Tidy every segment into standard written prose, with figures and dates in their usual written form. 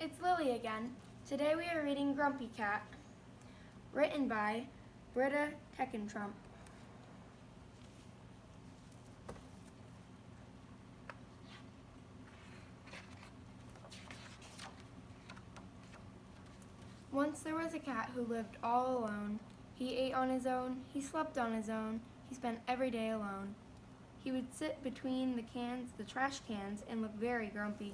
It's Lilley again. Today we are reading Grumpy Cat, written by Britta Teckentrup. Once there was a cat who lived all alone. He ate on his own, he slept on his own, he spent every day alone. He would sit between the trash cans, and look very grumpy.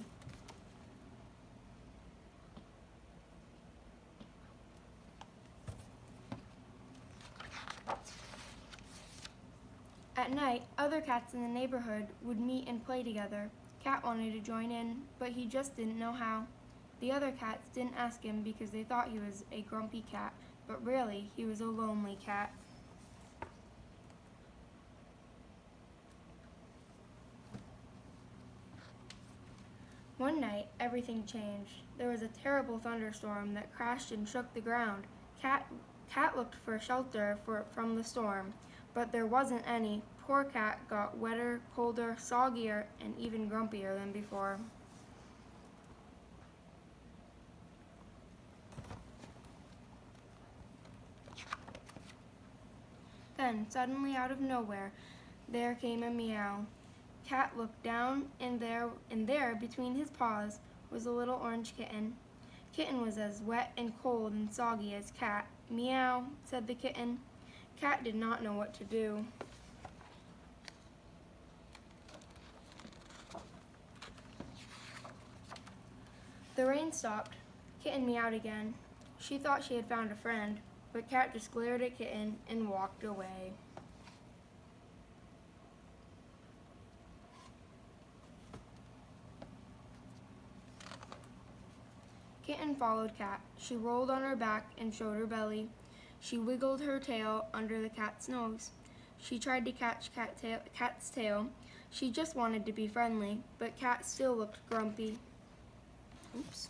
At night, other cats in the neighborhood would meet and play together. Cat wanted to join in, but he just didn't know how. The other cats didn't ask him because they thought he was a grumpy cat, but really, he was a lonely cat. One night, everything changed. There was a terrible thunderstorm that crashed and shook the ground. Cat looked for shelter from the storm, but there wasn't any. Poor Cat got wetter, colder, soggier, and even grumpier than before. Then, suddenly out of nowhere, there came a meow. Cat looked down, and there, between his paws, was a little orange kitten. Kitten was as wet and cold and soggy as Cat. Meow, said the kitten. Cat did not know what to do. The rain stopped. Kitten meowed again. She thought she had found a friend, but Cat just glared at Kitten and walked away. Kitten followed Cat. She rolled on her back and showed her belly. She wiggled her tail under the cat's nose. She tried to catch Cat's tail. She just wanted to be friendly, but Cat still looked grumpy. Oops.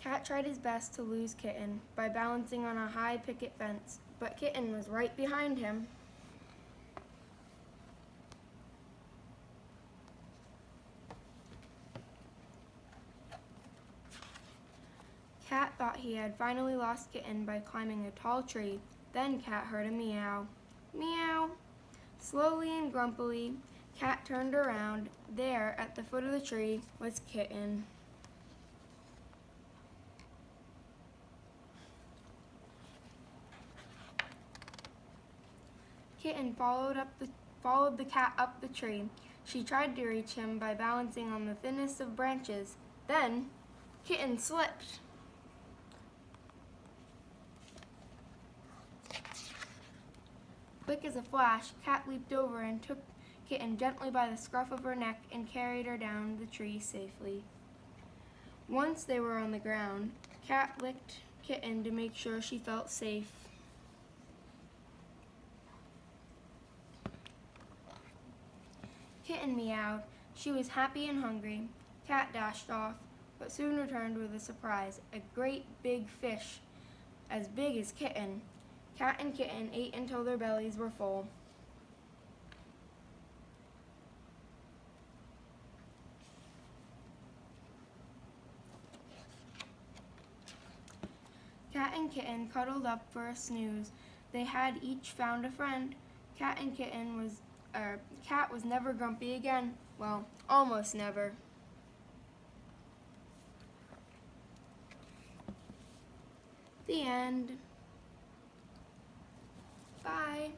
Cat tried his best to lose Kitten by balancing on a high picket fence, but Kitten was right behind him. Cat thought he had finally lost Kitten by climbing a tall tree. Then Cat heard a meow. Meow! Slowly and grumpily, Cat turned around. There, at the foot of the tree, was Kitten. Kitten followed the cat up the tree. She tried to reach him by balancing on the thinnest of branches. Then, Kitten slipped. Quick as a flash, Cat leaped over and took Kitten gently by the scruff of her neck and carried her down the tree safely. Once they were on the ground, Cat licked Kitten to make sure she felt safe. Kitten meowed. She was happy and hungry. Cat dashed off, but soon returned with a surprise, a great big fish, as big as Kitten. Cat and Kitten ate until their bellies were full. Cat and Kitten cuddled up for a snooze. They had each found a friend. Cat was never grumpy again. Well, almost never. The end. Bye.